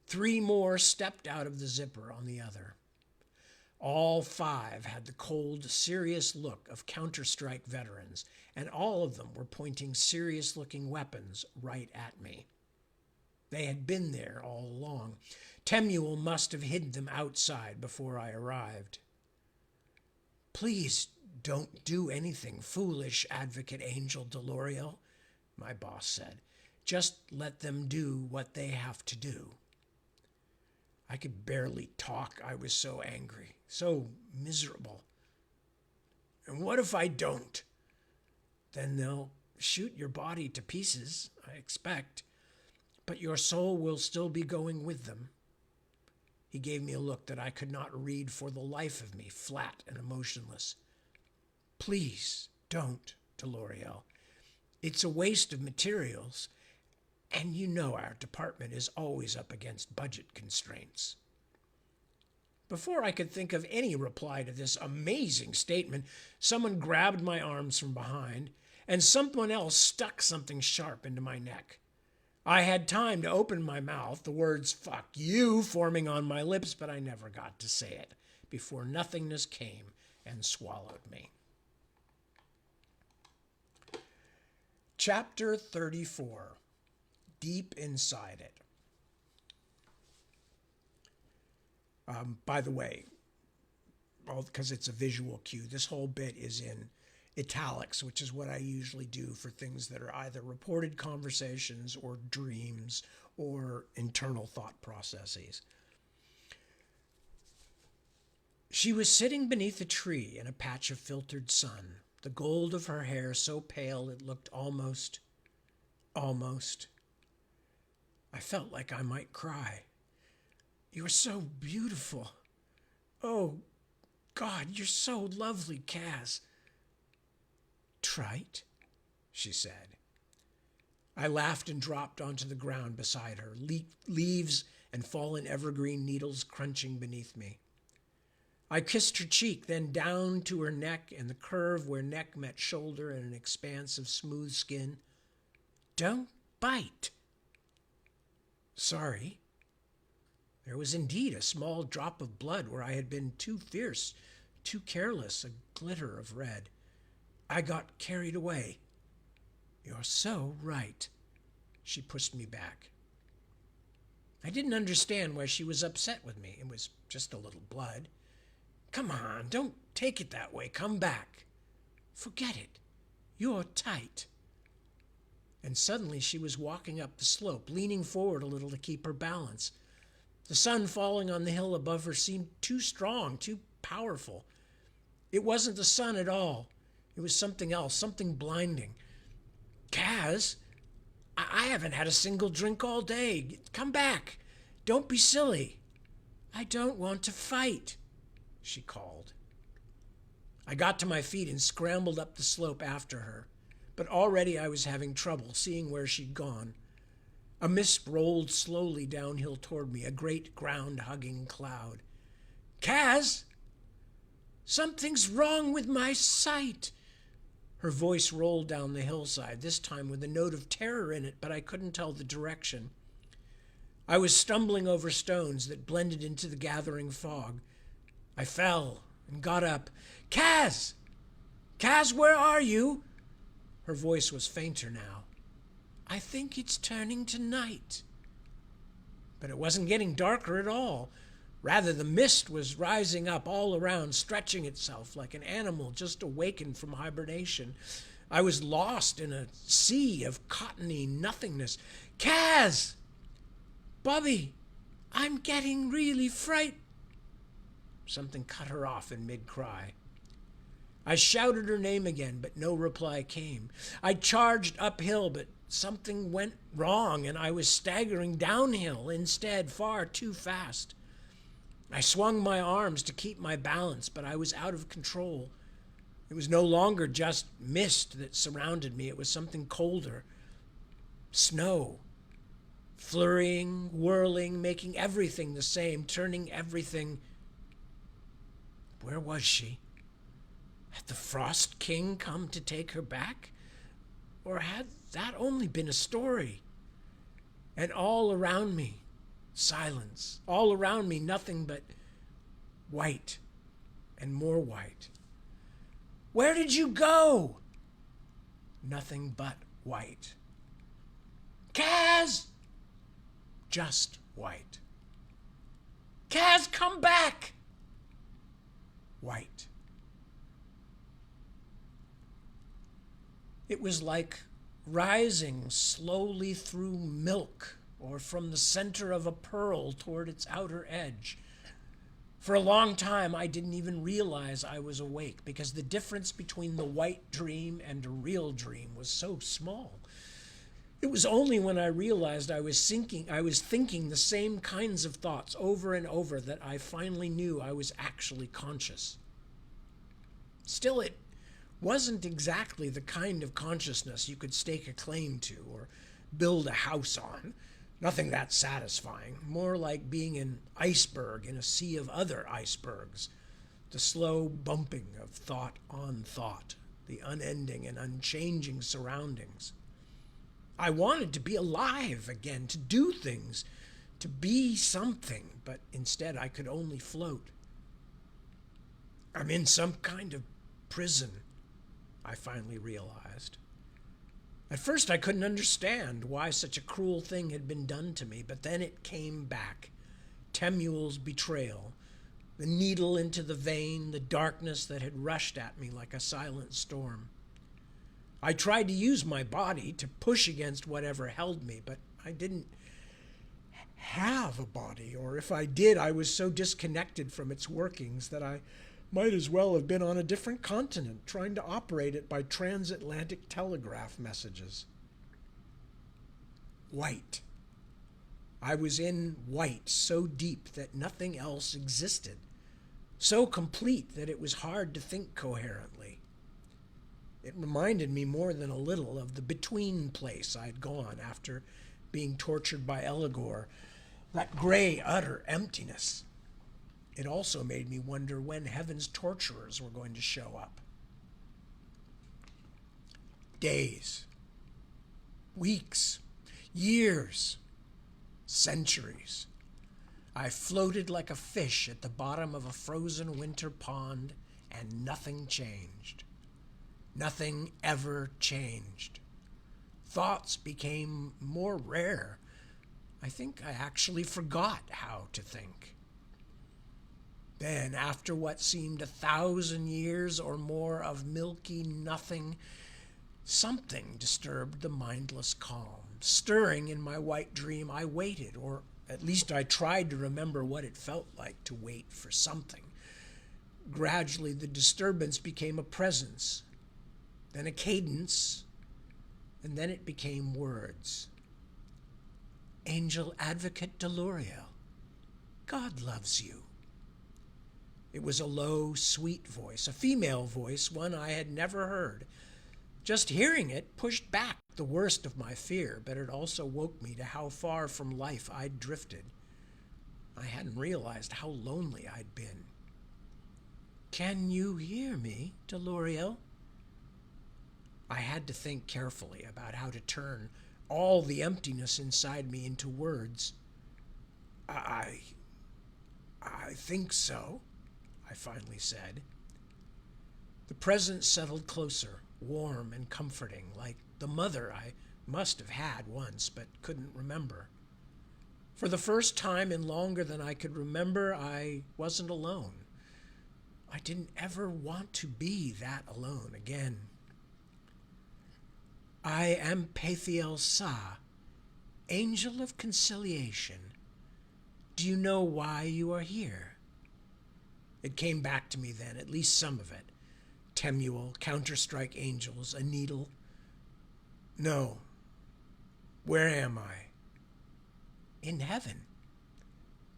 3 more stepped out of the zipper on the other. All 5 had the cold, serious look of Counter-Strike veterans, and all of them were pointing serious-looking weapons right at me. They had been there all along. Temuel must have hidden them outside before I arrived. "Please don't do anything foolish, Advocate Angel Deloriel," my boss said. "Just let them do what they have to do." I could barely talk. I was so angry, so miserable. "And what if I don't?" "Then they'll shoot your body to pieces, I expect, but your soul will still be going with them." He gave me a look that I could not read for the life of me, flat and emotionless. "Please don't, Deloriel. It's a waste of materials, and you know our department is always up against budget constraints." Before I could think of any reply to this amazing statement, someone grabbed my arms from behind, and someone else stuck something sharp into my neck. I had time to open my mouth, the words "fuck you" forming on my lips, but I never got to say it before nothingness came and swallowed me. Chapter 34. Deep Inside It. By the way, because it's a visual cue, this whole bit is in italics, which is what I usually do for things that are either reported conversations or dreams or internal thought processes. She was sitting beneath a tree in a patch of filtered sun, the gold of her hair so pale it looked almost. I felt like I might cry. "You're so beautiful. Oh, God, you're so lovely, Kaz." "Trite," she said. I laughed and dropped onto the ground beside her, leaves and fallen evergreen needles crunching beneath me. I kissed her cheek, then down to her neck and the curve where neck met shoulder and an expanse of smooth skin. "Don't bite." "Sorry." There was indeed a small drop of blood where I had been too fierce, too careless, a glitter of red. I got carried away. "You're so right." She pushed me back. I didn't understand why she was upset with me. It was just a little blood. "Come on, don't take it that way. Come back." "Forget it. You're tight." And suddenly she was walking up the slope, leaning forward a little to keep her balance. The sun falling on the hill above her seemed too strong, too powerful. It wasn't the sun at all. It was something else, something blinding. "Kaz, I haven't had a single drink all day. Come back. Don't be silly." "I don't want to fight," she called. I got to my feet and scrambled up the slope after her, but already I was having trouble seeing where she'd gone. A mist rolled slowly downhill toward me, a great ground-hugging cloud. "Kaz, something's wrong with my sight." Her voice rolled down the hillside, this time with a note of terror in it, but I couldn't tell the direction. I was stumbling over stones that blended into the gathering fog. I fell and got up. "Kaz! Kaz, where are you?" Her voice was fainter now. "I think it's turning to night." But it wasn't getting darker at all. Rather, the mist was rising up all around, stretching itself like an animal just awakened from hibernation. I was lost in a sea of cottony nothingness. "Kaz! Bobby, I'm getting really frightened." Something cut her off in mid-cry. I shouted her name again, but no reply came. I charged uphill, but something went wrong, and I was staggering downhill instead, far too fast. I swung my arms to keep my balance, but I was out of control. It was no longer just mist that surrounded me. It was something colder. Snow. Flurrying, whirling, making everything the same, turning everything. Where was she? Had the Frost King come to take her back? Or had that only been a story? And all around me, silence. All around me, nothing but white and more white. "Where did you go?" Nothing but white. "Kaz!" just white. Kaz, come back! White. It was like rising slowly through milk or from the center of a pearl toward its outer edge. For a long time, I didn't even realize I was awake because the difference between the white dream and a real dream was so small. It was only when I realized I was thinking the same kinds of thoughts over and over that I finally knew I was actually conscious. Still, it wasn't exactly the kind of consciousness you could stake a claim to or build a house on. Nothing that satisfying, more like being an iceberg in a sea of other icebergs, the slow bumping of thought on thought, the unending and unchanging surroundings. I wanted to be alive again, to do things, to be something, but instead I could only float. I'm in some kind of prison, I finally realized. At first I couldn't understand why such a cruel thing had been done to me, but then it came back. Temuel's betrayal, the needle into the vein, the darkness that had rushed at me like a silent storm. I tried to use my body to push against whatever held me, but I didn't have a body, or if I did, I was so disconnected from its workings that I might as well have been on a different continent, trying to operate it by transatlantic telegraph messages. White. I was in white so deep that nothing else existed, so complete that it was hard to think coherently. It reminded me more than a little of the between place I'd gone after being tortured by Eligor, that gray, utter emptiness. It also made me wonder when heaven's torturers were going to show up. Days, weeks, years, centuries. I floated like a fish at the bottom of a frozen winter pond, and nothing changed. Nothing ever changed. Thoughts became more rare. I think I actually forgot how to think. Then, after what seemed 1,000 years or more of milky nothing, something disturbed the mindless calm. Stirring in my white dream, I waited, or at least I tried to remember what it felt like to wait for something. Gradually, the disturbance became a presence, then a cadence, and then it became words. Angel Advocate Deluriel, God loves you. It was a low, sweet voice, a female voice, one I had never heard. Just hearing it pushed back the worst of my fear, but it also woke me to how far from life I'd drifted. I hadn't realized how lonely I'd been. Can you hear me, Deluriel? I had to think carefully about how to turn all the emptiness inside me into words. I think so, I finally said. The presence settled closer, warm and comforting, like the mother I must have had once but couldn't remember. For the first time in longer than I could remember, I wasn't alone. I didn't ever want to be that alone again. I am Pathiel Sa, Angel of Conciliation. Do you know why you are here? It came back to me then, at least some of it. Temuel, Counter-Strike Angels, a needle. No. Where am I? In heaven.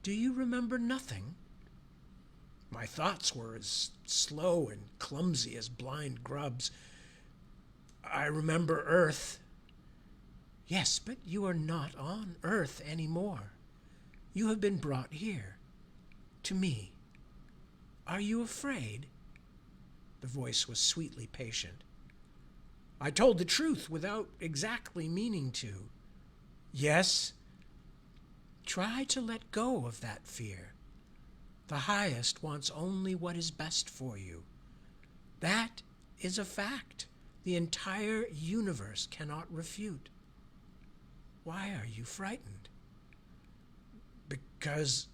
Do you remember nothing? My thoughts were as slow and clumsy as blind grubs. I remember Earth. Yes, but you are not on Earth anymore. You have been brought here, to me. Are you afraid? The voice was sweetly patient. I told the truth without exactly meaning to. Yes. Try to let go of that fear. The highest wants only what is best for you. That is a fact the entire universe cannot refute. Why are you frightened? Because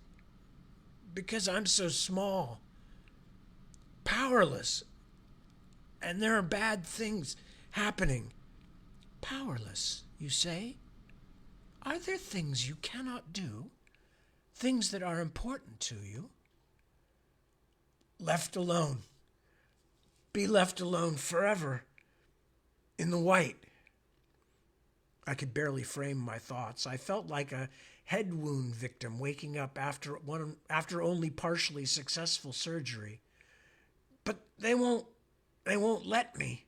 I'm so small, powerless, and there are bad things happening. Powerless, you say? Are there things you cannot do? Things that are important to you? Left alone. Be left alone forever. In the white. I could barely frame my thoughts. I felt like a head wound victim waking up after only partially successful surgery. But they won't let me.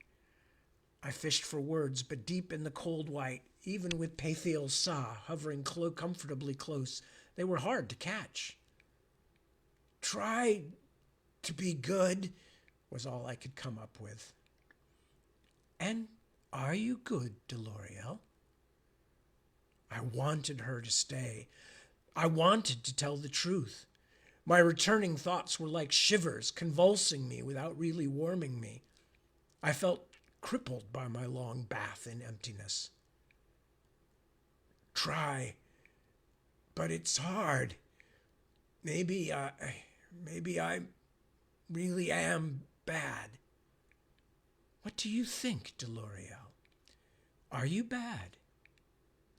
I fished for words, but deep in the cold white, even with Pethiel's Sa hovering comfortably close, they were hard to catch. Try to be good was all I could come up with. And are you good, Deloriel? I wanted her to stay. I wanted to tell the truth. My returning thoughts were like shivers convulsing me without really warming me. I felt crippled by my long bath in emptiness. Try, but it's hard. Maybe I really am bad. What do you think, Deloriel? Are you bad?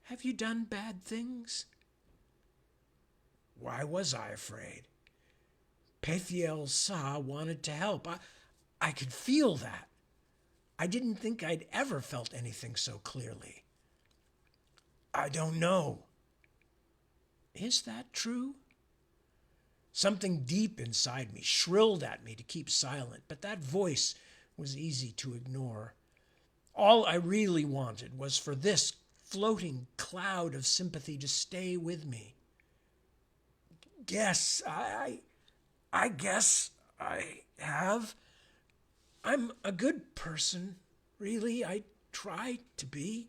Have you done bad things? Why was I afraid? Pethiel Sa wanted to help. I could feel that. I didn't think I'd ever felt anything so clearly. I don't know. Is that true? Something deep inside me shrilled at me to keep silent, but that voice was easy to ignore. All I really wanted was for this floating cloud of sympathy to stay with me. Guess I guess I have. I'm a good person, really. I try to be.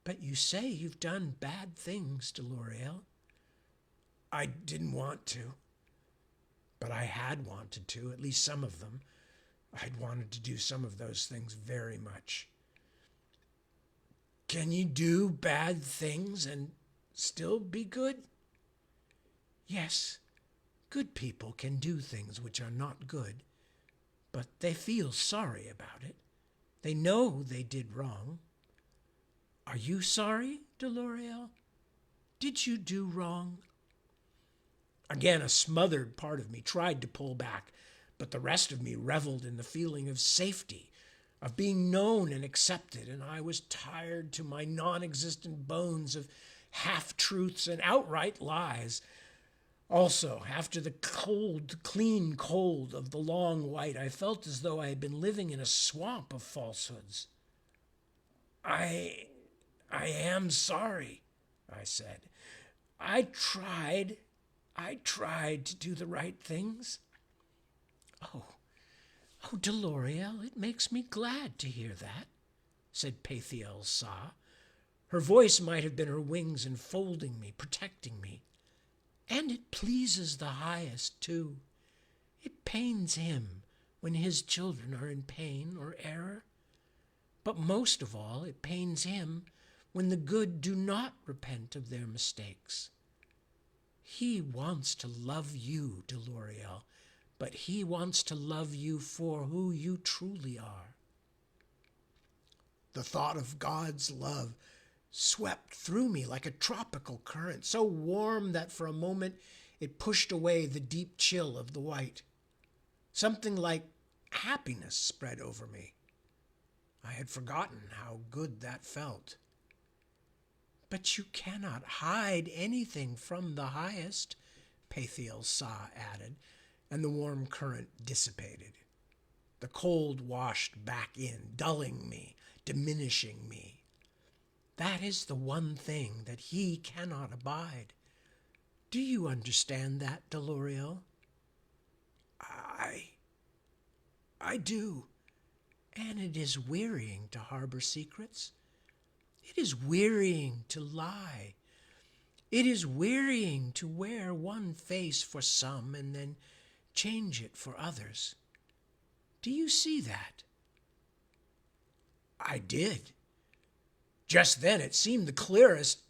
But you say you've done bad things, Deloriel. I didn't want to, but I had wanted to, at least some of them. I'd wanted to do some of those things very much. Can you do bad things and still be good? Yes, good people can do things which are not good, but they feel sorry about it. They know they did wrong. Are you sorry, Deloriel? Did you do wrong? Again, a smothered part of me tried to pull back, but the rest of me reveled in the feeling of safety, of being known and accepted, and I was tired to my non-existent bones of half-truths and outright lies. Also, after the clean cold of the long white, I felt as though I had been living in a swamp of falsehoods. I am sorry, I said. I tried to do the right things. Oh, Deloriel, it makes me glad to hear that, said Pethiel Sa. Her voice might have been her wings enfolding me, protecting me. And it pleases the highest, too. It pains him when his children are in pain or error. But most of all, it pains him when the good do not repent of their mistakes. He wants to love you, Deloriel, but he wants to love you for who you truly are. The thought of God's love swept through me like a tropical current, so warm that for a moment it pushed away the deep chill of the white. Something like happiness spread over me. I had forgotten how good that felt. But you cannot hide anything from the highest, Pethiel Sa added, and the warm current dissipated. The cold washed back in, dulling me, diminishing me. That is the one thing that he cannot abide. Do you understand that, Deloriel? I do. And it is wearying to harbor secrets. It is wearying to lie. It is wearying to wear one face for some and then change it for others. Do you see that? I did. Just then it seemed the clearest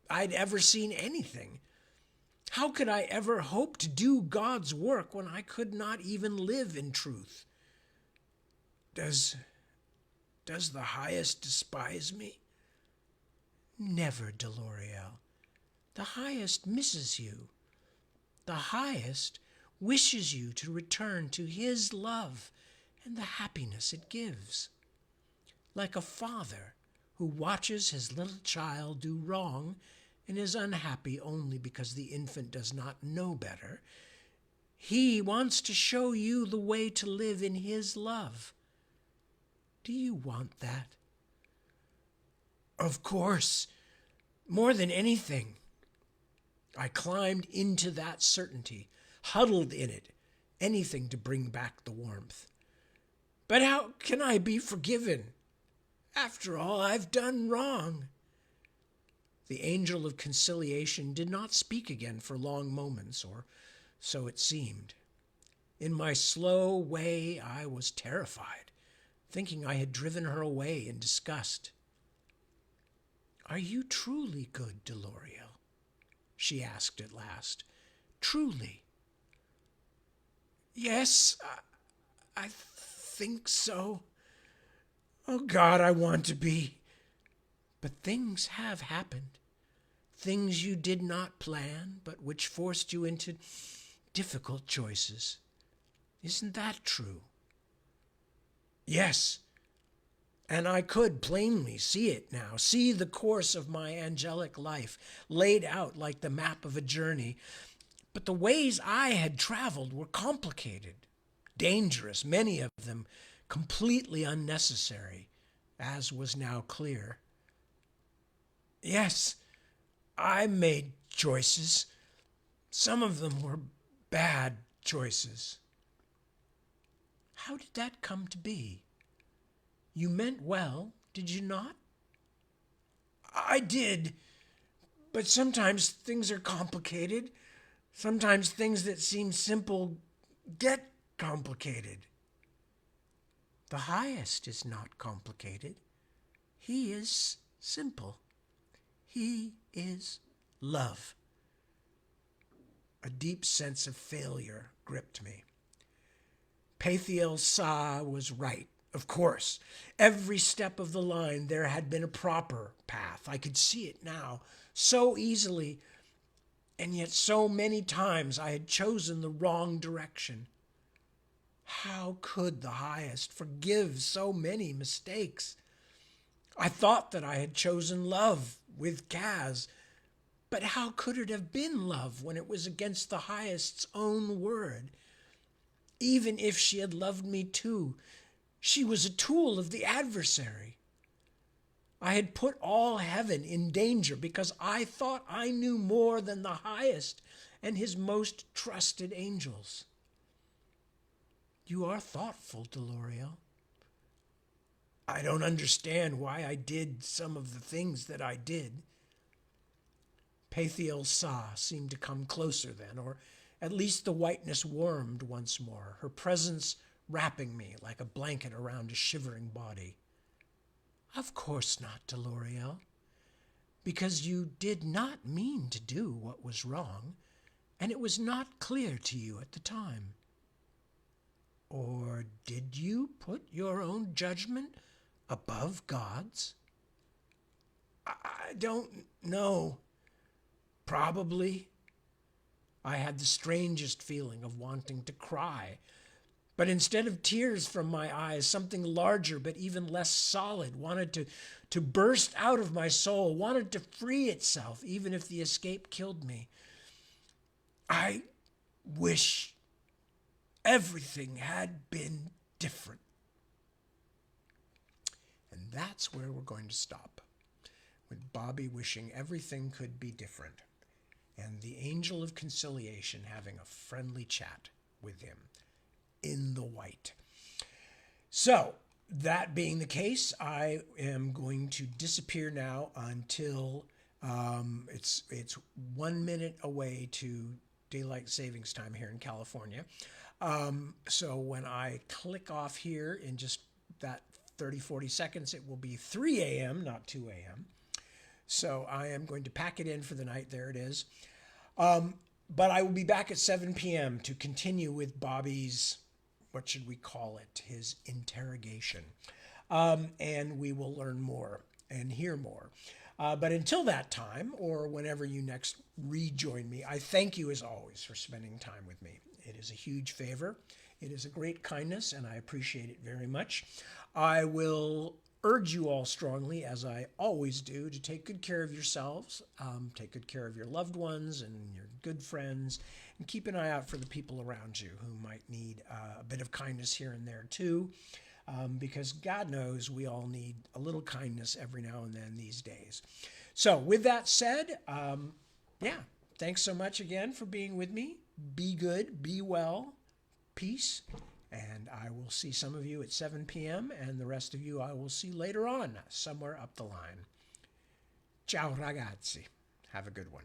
I'd ever seen anything. How could I ever hope to do God's work when I could not even live in truth? Does the highest despise me? Never, Deloriel. The highest misses you. The highest wishes you to return to his love and the happiness it gives. Like a father who watches his little child do wrong and is unhappy only because the infant does not know better, he wants to show you the way to live in his love. Do you want that? Of course, more than anything. I climbed into that certainty, huddled in it, anything to bring back the warmth. But how can I be forgiven? After all I've done wrong. The angel of conciliation did not speak again for long moments, or so it seemed. In my slow way, I was terrified, thinking I had driven her away in disgust. Are you truly good, Deloriel? She asked at last. Truly? Yes, I think so. Oh, God, I want to be. But things have happened. Things you did not plan, but which forced you into difficult choices. Isn't that true? Yes. And I could plainly see it now, see the course of my angelic life laid out like the map of a journey. But the ways I had traveled were complicated, dangerous, many of them completely unnecessary, as was now clear. Yes, I made choices. Some of them were bad choices. How did that come to be? You meant well, did you not? I did, but sometimes things are complicated. Sometimes things that seem simple get complicated. The highest is not complicated. He is simple. He is love. A deep sense of failure gripped me. Pethiel Sa was right. Of course, every step of the line there had been a proper path. I could see it now so easily, and yet so many times I had chosen the wrong direction. How could the highest forgive so many mistakes? I thought that I had chosen love with Kaz, but how could it have been love when it was against the highest's own word? Even if she had loved me too, she was a tool of the adversary. I had put all heaven in danger because I thought I knew more than the highest and his most trusted angels. You are thoughtful, Deloriel. I don't understand why I did some of the things that I did. Pethiel Sa seemed to come closer then, or at least the whiteness warmed once more, her presence wrapping me like a blanket around a shivering body. Of course not, Deloriel, because you did not mean to do what was wrong, and it was not clear to you at the time. Or did you put your own judgment above God's? I don't know. Probably. I had the strangest feeling of wanting to cry. But instead of tears from my eyes, something larger but even less solid wanted to burst out of my soul, wanted to free itself, even if the escape killed me. I wish everything had been different. And that's where we're going to stop, with Bobby wishing everything could be different, and the angel of conciliation having a friendly chat with him in the white. So, that being the case, I am going to disappear now until it's 1 minute away to daylight savings time here in California. So when I click off here in just that 30-40 seconds, it will be 3 a.m., not 2 a.m. So I am going to pack it in for the night. There it is. But I will be back at 7 p.m. to continue with Bobby's, what should we call it, his interrogation. And we will learn more and hear more. But until that time, or whenever you next rejoin me, I thank you as always for spending time with me. It is a huge favor. It is a great kindness, and I appreciate it very much. I will urge you all strongly, as I always do, to take good care of yourselves, take good care of your loved ones and your good friends, and keep an eye out for the people around you who might need a bit of kindness here and there too, because God knows we all need a little kindness every now and then these days. So with that said, yeah, thanks so much again for being with me. Be good, be well, peace. And I will see some of you at 7 p.m. and the rest of you I will see later on, somewhere up the line. Ciao ragazzi. Have a good one.